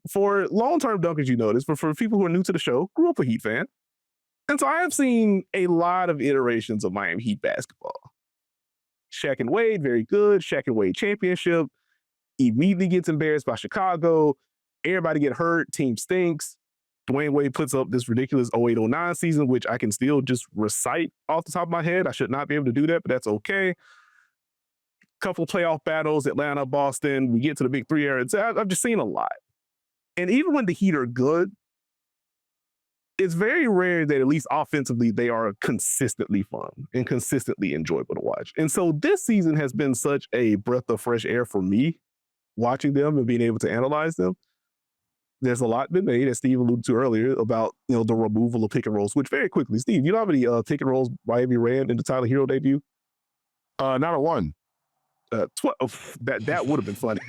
For long-term Dunkers, you know this, but for people who are new to the show, grew up a Heat fan. And so I have seen a lot of iterations of Miami Heat basketball. Shaq and Wade, very good. Shaq and Wade championship. Immediately gets embarrassed by Chicago. Everybody get hurt. Team stinks. Dwayne Wade puts up this ridiculous 08-09 season, which I can still just recite off the top of my head. I should not be able to do that, but that's okay. Couple playoff battles, Atlanta, Boston. We get to the big three era. I've just seen a lot. And even when the Heat are good, it's very rare that at least offensively they are consistently fun and consistently enjoyable to watch. And so this season has been such a breath of fresh air for me, watching them and being able to analyze them. There's a lot been made, as Steve alluded to earlier, about the removal of pick and rolls, which very quickly, Steve, you know how many pick and rolls Miami ran in the Tyler Hero debut? Not a one. 12. That would have been funny.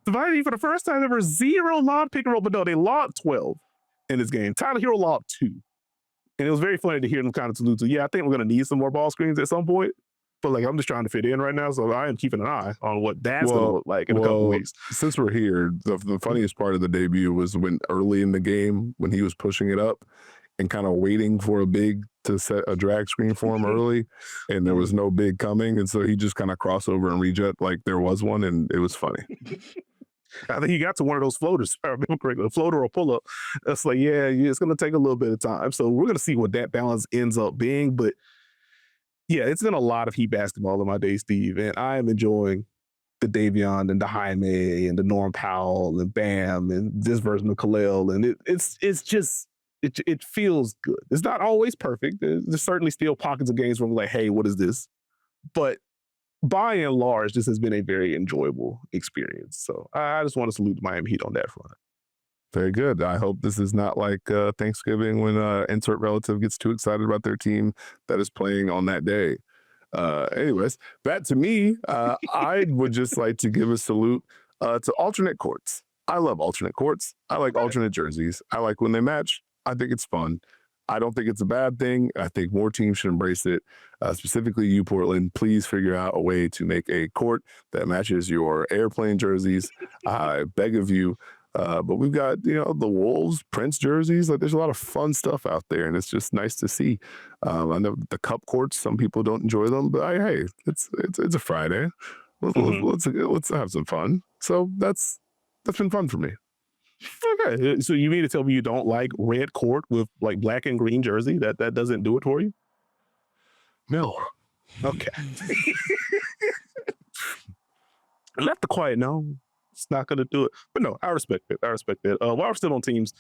Miami, for the first time, there were 0 lob pick and roll, but no, they lobbed 12 in this game. Tyler Hero lobbed 2. And it was very funny to hear them kind of allude to, I think we're going to need some more ball screens at some point. But I'm just trying to fit in right now, so I am keeping an eye on what that's going to look like in a couple weeks. Since we're here, the funniest part of the debut was when early in the game, when he was pushing it up and kind of waiting for a big to set a drag screen for him early, and there was no big coming, and so he just kind of crossed over and reject like there was one, and it was funny. I think he got to one of those floaters, if I remember correctly, a floater or pull-up. It's like, it's going to take a little bit of time. So we're going to see what that balance ends up being, but it's been a lot of Heat basketball in my day, Steve, and I am enjoying the Davion and the Jaime and the Norm Powell and Bam and this version of Khalil, and it feels good. It's not always perfect. There's certainly still pockets of games where I'm like, hey, what is this? But by and large, this has been a very enjoyable experience. So I just want to salute the Miami Heat on that front. Very good. I hope this is not like Thanksgiving when insert relative gets too excited about their team that is playing on that day. Anyways, that to me, I would just like to give a salute to alternate courts. I love alternate courts. I like alternate jerseys. I like when they match. I think it's fun. I don't think it's a bad thing. I think more teams should embrace it. Specifically you, Portland, please figure out a way to make a court that matches your airplane jerseys. I beg of you. But we've got, the Wolves, Prince jerseys. Like, there's a lot of fun stuff out there, and it's just nice to see. I know the cup courts, some people don't enjoy them, but hey, it's a Friday. Let's have some fun. So that's been fun for me. Okay, so you mean to tell me you don't like red court with like black and green jersey? That doesn't do it for you? No. Okay. Let the quiet know. It's not going to do it. But no, I respect it. While we're still on teams,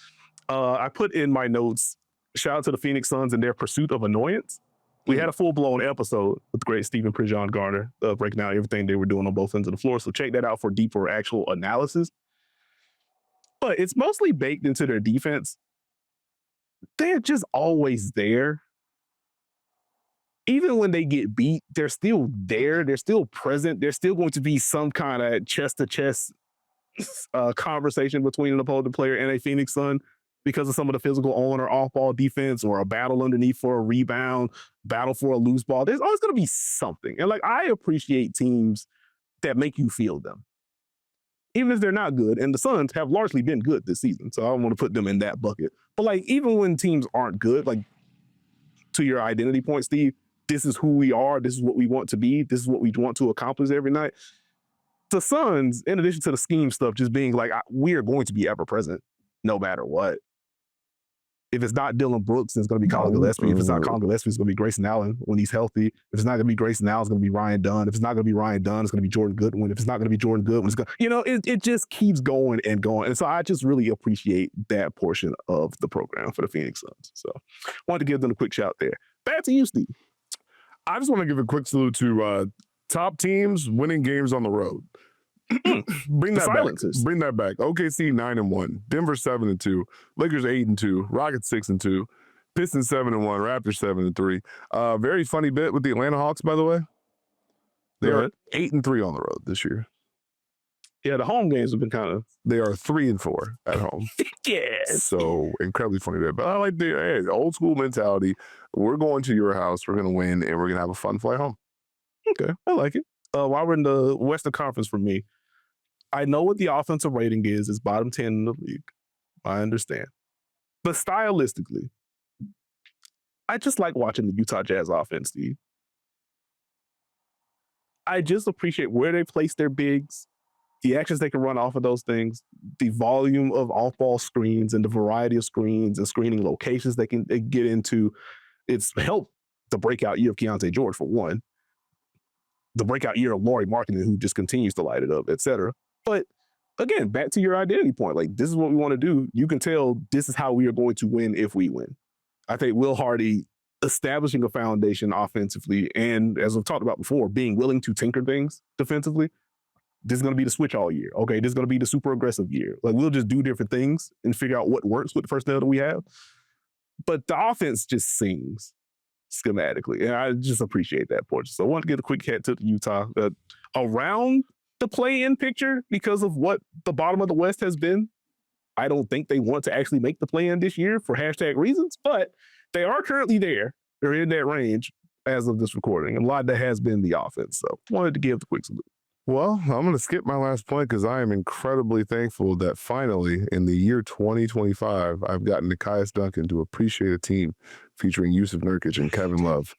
I put in my notes, shout out to the Phoenix Suns and their pursuit of annoyance. We had a full-blown episode with the great Stephen Prejean Garner breaking down everything they were doing on both ends of the floor. So check that out for deeper actual analysis. But it's mostly baked into their defense. They're just always there. Even when they get beat, they're still there. They're still present. There's still going to be some kind of chest-to-chest conversation between an opposing player and a Phoenix Sun because of some of the physical on or off-ball defense or a battle underneath for a rebound, battle for a loose ball. There's always going to be something. And, like, I appreciate teams that make you feel them, even if they're not good. And the Suns have largely been good this season, so I don't want to put them in that bucket. But, like, even when teams aren't good, like, to your identity point, Steve, this is who we are. This is what we want to be. This is what we want to accomplish every night. The Suns, in addition to the scheme stuff, just being like, we are going to be ever present no matter what. If it's not Dylan Brooks, it's going to be Colin Gillespie. If it's not Colin Gillespie, it's going to be Grayson Allen when he's healthy. If it's not going to be Grayson Allen, it's going to be Ryan Dunn. If it's not going to be Ryan Dunn, it's going to be Jordan Goodwin. If it's not going to be Jordan Goodwin, it's going to, it just keeps going and going. And so I just really appreciate that portion of the program for the Phoenix Suns. So wanted to give them a quick shout there. Back to you, Steve. I just want to give a quick salute to top teams winning games on the road. Bring that back. Bring that back. OKC 9-1, Denver 7-2, Lakers 8-2, Rockets 6-2, Pistons 7-1, Raptors 7-3. Very funny bit with the Atlanta Hawks, by the way. They are 8-3 on the road this year. Yeah, the home games have been kind of. They are 3-4 at home. Yes. So incredibly funny bit. But I like the old school mentality. We're going to your house. We're going to win, and we're going to have a fun flight home. Okay, I like it. While we're in the Western Conference for me, I know what the offensive rating is. It's bottom 10 in the league. I understand. But stylistically, I just like watching the Utah Jazz offense, Steve. I just appreciate where they place their bigs, the actions they can run off of those things, the volume of off-ball screens and the variety of screens and screening locations they can get into. It's helped the breakout year of Keontae George, for one. The breakout year of Lauri Markkanen, who just continues to light it up, et cetera. But again, back to your identity point, like, this is what we want to do. You can tell this is how we are going to win if we win. I think Will Hardy establishing a foundation offensively and, as we've talked about before, being willing to tinker things defensively. This is going to be the switch all year. Okay, this is going to be the super aggressive year. Like, we'll just do different things and figure out what works with the personnel that we have. But the offense just sings schematically, and I just appreciate that portion. So I want to get a quick hat to Utah around the play-in picture because of what the bottom of the West has been. I don't think they want to actually make the play-in this year for hashtag reasons, but they are currently there. They're in that range as of this recording, and a lot of that has been the offense. So wanted to give the quick salute. Well, I'm going to skip my last point because I am incredibly thankful that finally, in the year 2025, I've gotten Nekias Duncan to appreciate a team featuring Yusuf Nurkic and Kevin Love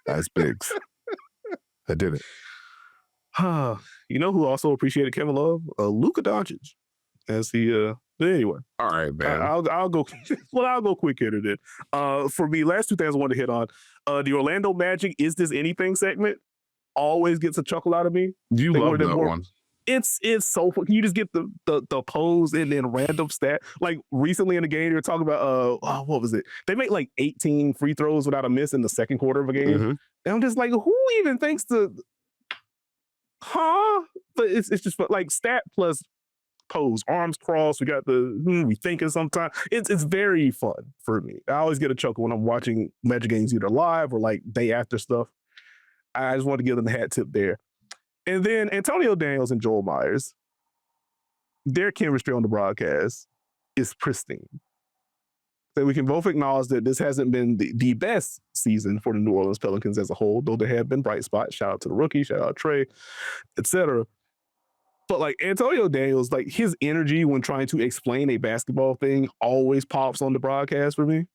as bigs. I did it. You know who also appreciated Kevin Love? Luka Doncic. As he, but anyway. All right, man. I'll go. Well, I'll go quick hitter then. For me, last two things I wanted to hit on. The Orlando Magic Is This Anything segment always gets a chuckle out of me. You love that one. It's so fun. You just get the pose and then random stat. Like recently in the game, they were talking about what was it? They made like 18 free throws without a miss in the second quarter of a game. Mm-hmm. And I'm just like, who even thinks to But it's just like stat plus pose, arms crossed. We got we thinking sometimes. It's very fun for me. I always get a chuckle when I'm watching Magic games either live or like day after stuff. I just want to give them the hat tip there. And then Antonio Daniels and Joel Myers, their chemistry on the broadcast is pristine. So we can both acknowledge that this hasn't been the best season for the New Orleans Pelicans as a whole, though there have been bright spots. Shout out to the rookie, shout out Trey, etc. But like Antonio Daniels, like his energy when trying to explain a basketball thing always pops on the broadcast for me.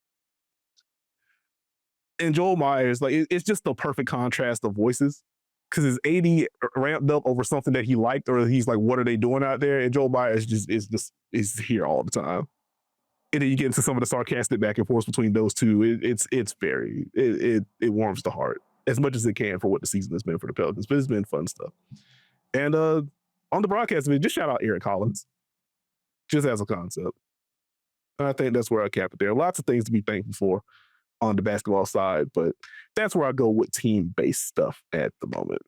And Joel Myers, like it's just the perfect contrast of voices because his AD ramped up over something that he liked, or he's like, "What are they doing out there?" And Joel Myers is here all the time. And then you get into some of the sarcastic back and forth between those two. It warms the heart as much as it can for what the season has been for the Pelicans. But it's been fun stuff. And on the broadcast, just shout out Eric Collins, just as a concept. And I think that's where I cap it there. Lots of things to be thankful for on the basketball side, but that's where I go with team-based stuff at the moment.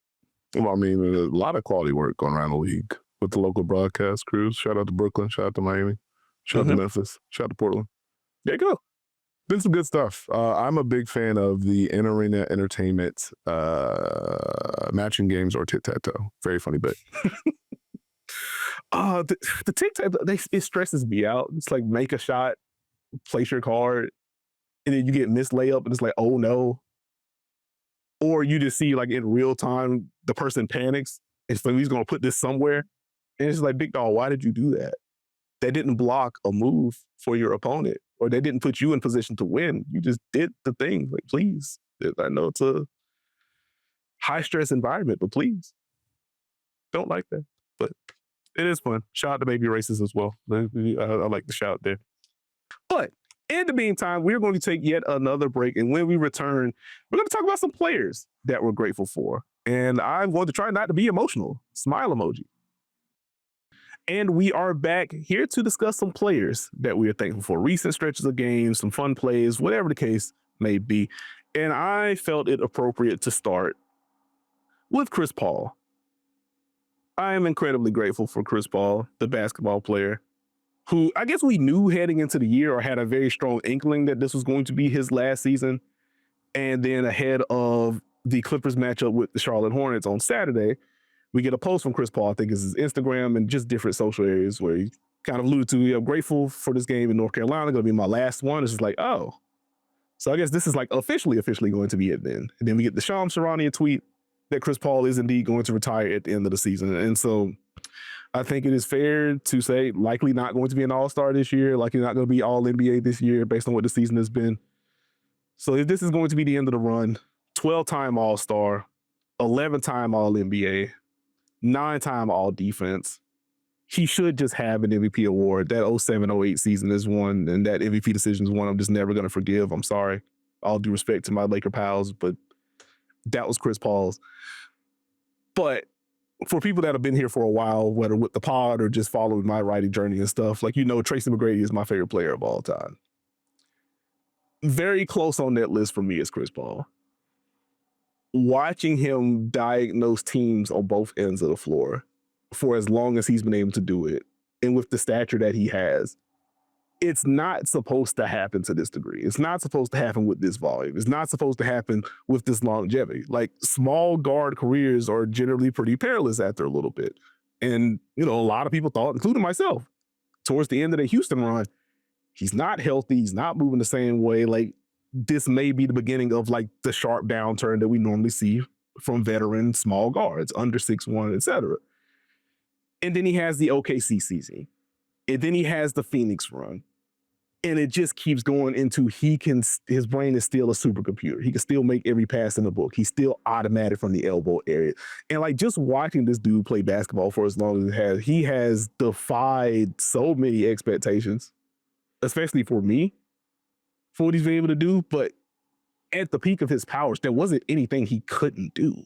Well, I mean, a lot of quality work going around the league with the local broadcast crews. Shout out to Brooklyn. Shout out to Miami. Shout out to Memphis. Shout out to Portland. There you go. Been some good stuff. I'm a big fan of the in-arena entertainment matching games or tic-tac-toe. Very funny bit. The tic-tac-toe, it stresses me out. It's like make a shot, place your card, and then you get missed layup, and it's like, oh no. Or you just see like in real time, the person panics. It's like, he's going to put this somewhere. And it's like, big dog, why did you do that? That didn't block a move for your opponent, or they didn't put you in position to win. You just did the thing. Like, please. I know it's a high stress environment, but please don't like that. But it is fun. Shout out to Baby Races as well. I like the shout there. But in the meantime, we're going to take yet another break. And when we return, we're going to talk about some players that we're grateful for. And I'm going to try not to be emotional. Smile emoji. And we are back here to discuss some players that we are thankful for. Recent stretches of games, some fun plays, whatever the case may be. And I felt it appropriate to start with Chris Paul. I am incredibly grateful for Chris Paul, the basketball player, who I guess we knew heading into the year or had a very strong inkling that this was going to be his last season. And then ahead of the Clippers matchup with the Charlotte Hornets on Saturday, we get a post from Chris Paul, I think it's his Instagram and just different social areas where he kind of alluded to, I'm grateful for this game in North Carolina, going to be my last one. It's just like, oh. So I guess this is like officially going to be it then. And then we get the Shams Charania tweet that Chris Paul is indeed going to retire at the end of the season. And so I think it is fair to say likely not going to be an all-star this year, likely not going to be all NBA this year based on what the season has been. So if this is going to be the end of the run, 12-time all-star, 11-time all-NBA, 9-time all-defense, he should just have an MVP award. That 07-08 season is one, and that MVP decision is one I'm just never going to forgive. I'm sorry. All due respect to my Laker pals, but that was Chris Paul's. But for people that have been here for a while, whether with the pod or just following my writing journey and stuff, like, you know, Tracy McGrady is my favorite player of all time. Very close on that list for me is Chris Paul. Watching him diagnose teams on both ends of the floor for as long as he's been able to do it, and with the stature that he has, it's not supposed to happen to this degree. It's not supposed to happen with this volume. It's not supposed to happen with this longevity. Like, small guard careers are generally pretty perilous after a little bit. And, you know, a lot of people thought, including myself, towards the end of the Houston run, he's not healthy. He's not moving the same way. Like, this may be the beginning of like the sharp downturn that we normally see from veteran small guards, under 6'1", et cetera. And then he has the OKC season. And then he has the Phoenix run. And it just keeps going into his brain is still a supercomputer. He can still make every pass in the book. He's still automatic from the elbow area. And like, just watching this dude play basketball for as long as he has defied so many expectations, especially for me, for what he's been able to do. But at the peak of his powers, there wasn't anything he couldn't do.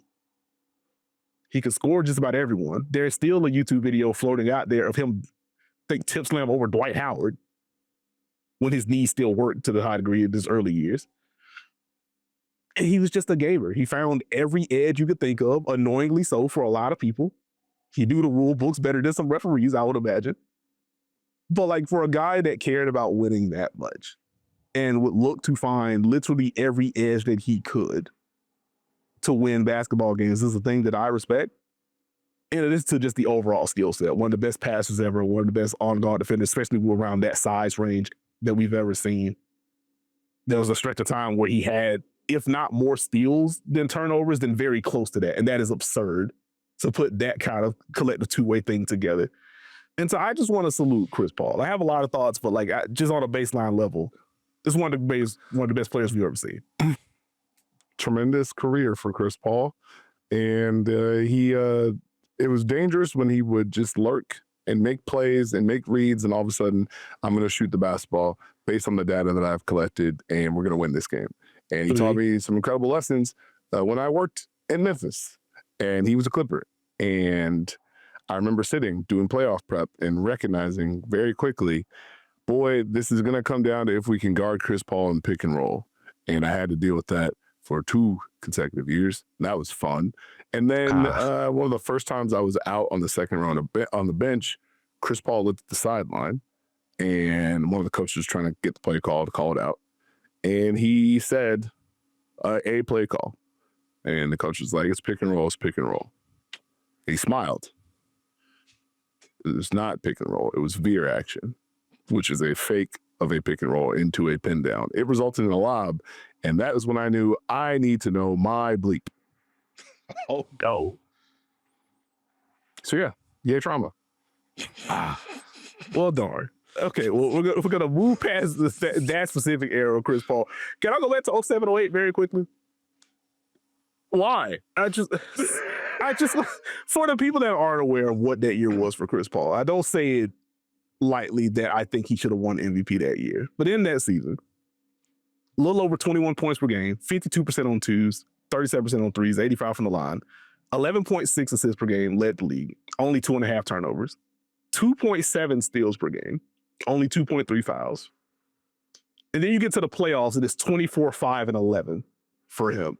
He could score just about everyone. There's still a YouTube video floating out there of him, I think, tip slam over Dwight Howard when his knees still worked to the high degree in his early years. And he was just a gamer. He found every edge you could think of, annoyingly so for a lot of people. He knew the rule books better than some referees, I would imagine. But like, for a guy that cared about winning that much and would look to find literally every edge that he could to win basketball games, is a thing that I respect. And it is to just the overall skill set. One of the best passers ever, one of the best on-guard defenders, especially around that size range that we've ever seen. There was a stretch of time where he had, if not more steals than turnovers, then very close to that. And that is absurd to put that kind of collective two-way thing together. And so I just want to salute Chris Paul. I have a lot of thoughts, but like, just on a baseline level, this is one of the best players we've ever seen. Tremendous career for Chris Paul. And it was dangerous when he would just lurk and make plays and make reads, and all of a sudden, I'm going to shoot the basketball based on the data that I've collected, and we're going to win this game. And he taught me some incredible lessons when I worked in Memphis, and he was a Clipper. And I remember sitting, doing playoff prep, and recognizing very quickly boy, this is going to come down to if we can guard Chris Paul and pick and roll. And I had to deal with that for 2 consecutive years. That was fun. And then one of the first times I was out on the second round on the bench, Chris Paul looked at the sideline, and one of the coaches was trying to get the play call to call it out. And he said, a play call. And the coach was like, it's pick and roll, it's pick and roll. He smiled. It was not pick and roll. It was veer action, which is a fake of a pick and roll into a pin down. It resulted in a lob, and that is when I knew I need to know my bleep. Oh, no. So, yeah, yay trauma. Well, darn. Okay, well, we're gonna move past that specific era of Chris Paul. Can I go back to 07-08 very quickly? Why? I just, for the people that aren't aware of what that year was for Chris Paul, I don't say it lightly that I think he should have won MVP that year. But in that season, a little over 21 points per game, 52% on twos, 37% on threes, 85 from the line, 11.6 assists per game, led the league, only 2.5 turnovers, 2.7 steals per game, only 2.3 fouls. And then you get to the playoffs and it's 24, 5, and 11 for him.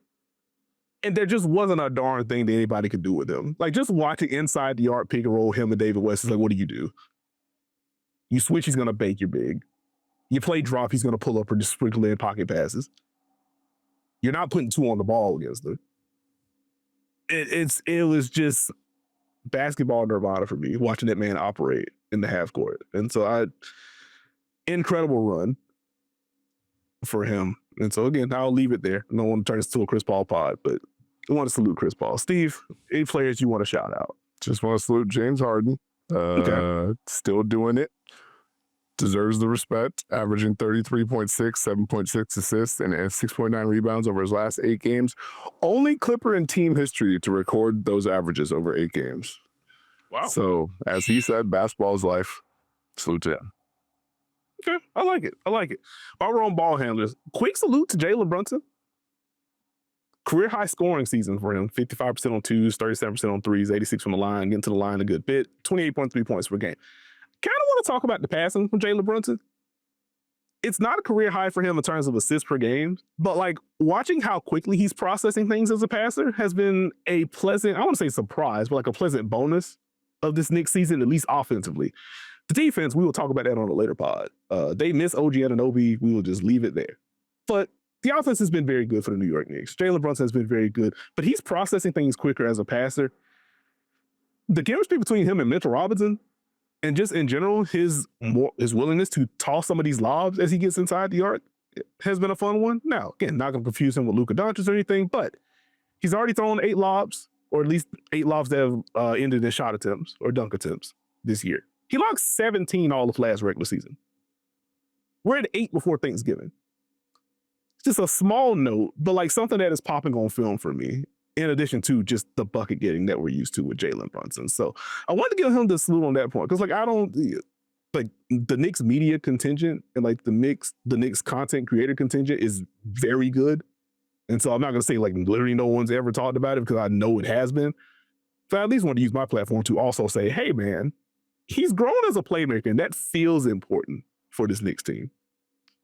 And there just wasn't a darn thing that anybody could do with him. Like, just watching inside the arc pick and roll him and David West is like, what do? You switch, he's going to bake your big. You play drop, he's going to pull up or just sprinkle in pocket passes. You're not putting 2 on the ball against them. It was just basketball nirvana for me, watching that man operate in the half court. And so incredible run for him. And so again, I'll leave it there. I don't want to turn this to a Chris Paul pod, but I want to salute Chris Paul. Steve, any players you want to shout out? Just want to salute James Harden. Okay. Still doing it. Deserves the respect. Averaging 33.6, 7.6 assists, and 6.9 rebounds over his last 8 games. Only Clipper in team history to record those averages over 8 games. Wow. So, as he said, basketball is life. Salute to him. Okay, I like it. While we're on ball handlers, quick salute to Jalen Brunson. Career high scoring season for him. 55% on twos, 37% on threes, 86 from the line, getting to the line a good bit, 28.3 points per game. Kind of want to talk about the passing from Jalen Brunson. It's not a career high for him in terms of assists per game, but like watching how quickly he's processing things as a passer has been a pleasant, I want to say surprise, but like a pleasant bonus of this Knicks season, at least offensively. The defense, we will talk about that on a later pod. They miss OG Anunoby. We will just leave it there. But the offense has been very good for the New York Knicks. Jalen Brunson has been very good, but he's processing things quicker as a passer. The chemistry between him and Mitchell Robinson, and just in general, his willingness to toss some of these lobs as he gets inside the arc has been a fun one. Now, again, not going to confuse him with Luka Doncic or anything, but he's already thrown 8 lobs, or at least 8 lobs that have ended in shot attempts or dunk attempts this year. He logged 17 all of last regular season. We're at 8 before Thanksgiving. It's just a small note, but like something that is popping on film for me, in addition to just the bucket getting that we're used to with Jalen Brunson. So I wanted to give him the salute on that point, because like like the Knicks media contingent and like the Knicks content creator contingent is very good. And so I'm not going to say like literally no one's ever talked about it, because I know it has been. So I at least want to use my platform to also say, hey man, he's grown as a playmaker, and that feels important for this Knicks team.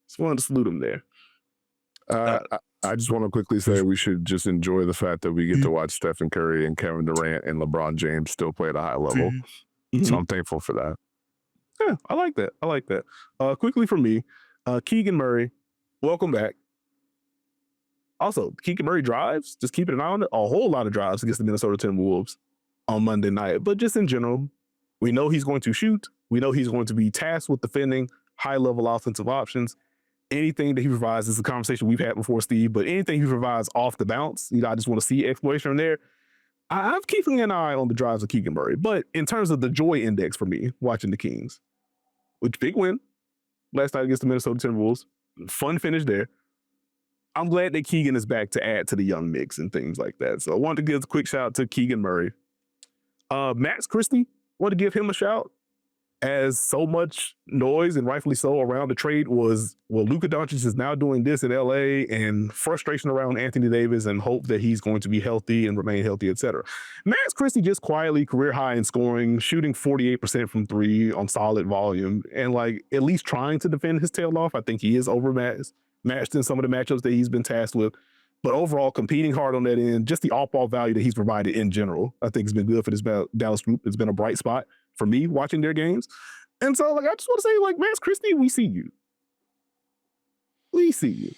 Just wanted to salute him there. I just want to quickly say we should just enjoy the fact that we get to watch Stephen Curry and Kevin Durant and LeBron James still play at a high level. So I'm thankful for that. Yeah, I like that. Quickly for me, Keegan Murray, welcome back. Also, Keegan Murray drives, just keeping an eye on it. A whole lot of drives against the Minnesota Timberwolves on Monday night. But just in general, we know he's going to shoot. We know he's going to be tasked with defending high-level offensive options. Anything that he provides is a conversation we've had before, Steve, but anything he provides off the bounce, I just want to see exploration from there. I'm keeping an eye on the drives of Keegan Murray. But in terms of the joy index for me, watching the Kings, which big win last night against the Minnesota Timberwolves, fun finish there. I'm glad that Keegan is back to add to the young mix and things like that. So I wanted to give a quick shout out to Keegan Murray. Max Christie, want to give him a shout. as so much noise, and rightfully so, around the trade was, well, Luka Doncic is now doing this in LA, and frustration around Anthony Davis and hope that he's going to be healthy and remain healthy, etc. Max Christie just quietly career high in scoring, shooting 48% from three on solid volume, and like at least trying to defend his tail off. I think he is overmatched in some of the matchups that he's been tasked with. But overall, competing hard on that end, just the off-ball value that he's provided in general, I think has been good for this Dallas group. It's been a bright spot for me watching their games. And so, like, I just want to say, like, Max Christie, we see you. We see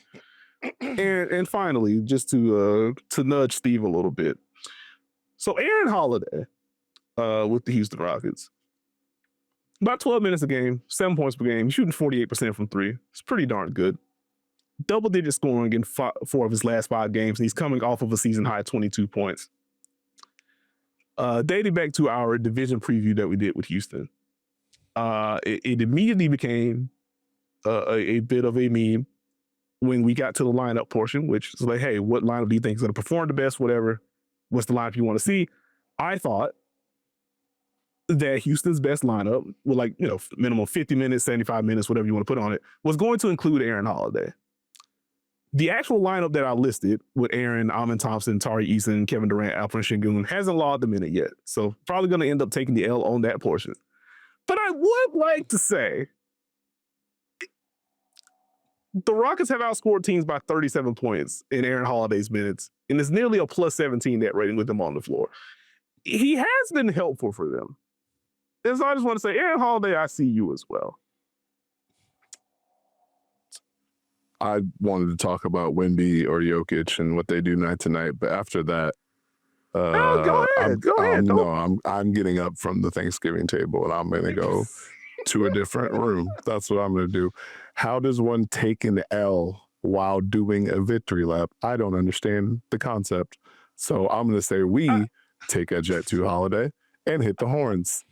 you. And finally, just to nudge Steve a little bit. So Aaron Holiday with the Houston Rockets, about 12 minutes a game, 7 points per game, shooting 48% from three. It's pretty darn good. Double-digit scoring in 4 of his last 5 games, and he's coming off of a season-high 22 points. Dating back to our division preview that we did with Houston, it immediately became a bit of a meme when we got to the lineup portion, which is like, hey, what lineup do you think is going to perform the best, whatever? What's the lineup you want to see? I thought that Houston's best lineup, with like, you know, minimum 50 minutes, 75 minutes, whatever you want to put on it, was going to include Aaron Holiday. The actual lineup that I listed with Aaron, Amin Thompson, Tari Eason, Kevin Durant, Alfred Sengun hasn't logged them in it yet. So probably going to end up taking the L on that portion. But I would like to say the Rockets have outscored teams by 37 points in Aaron Holiday's minutes, and it's nearly a plus 17 net rating with him on the floor. He has been helpful for them. And so I just want to say, Aaron Holiday, I see you as well. I wanted to talk about Wemby or Jokic and what they do night to night, but after that, go ahead. I'm getting up from the Thanksgiving table and I'm going to go to a different room. That's what I'm going to do. How does one take an L while doing a victory lap? I don't understand the concept. So I'm going to say we take a Jet 2 Holiday and hit the horns.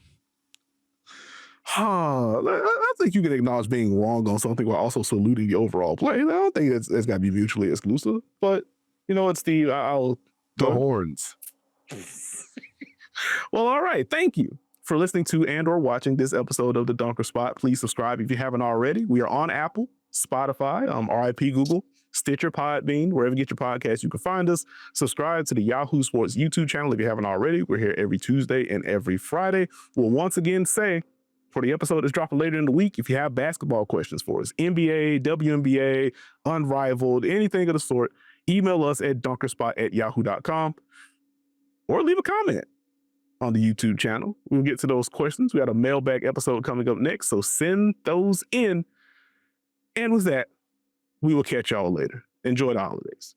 I think you can acknowledge being wrong on something while also saluting the overall play. I don't think it's got to be mutually exclusive. But you know what, Steve? I'll the horns. Well, all right. Thank you for listening to and or watching this episode of The Dunker Spot. Please subscribe if you haven't already. We are on Apple, Spotify, RIP Google, Stitcher, Podbean, wherever you get your podcasts, you can find us. Subscribe to the Yahoo Sports YouTube channel if you haven't already. We're here every Tuesday and every Friday. We'll once again say, for the episode that's dropping later in the week, if you have basketball questions for us, NBA, WNBA, Unrivaled, anything of the sort, email us at dunkerspot@yahoo.com or leave a comment on the YouTube channel. We'll get to those questions. We got a mailbag episode coming up next, so send those in. And with that, we will catch y'all later. Enjoy the holidays.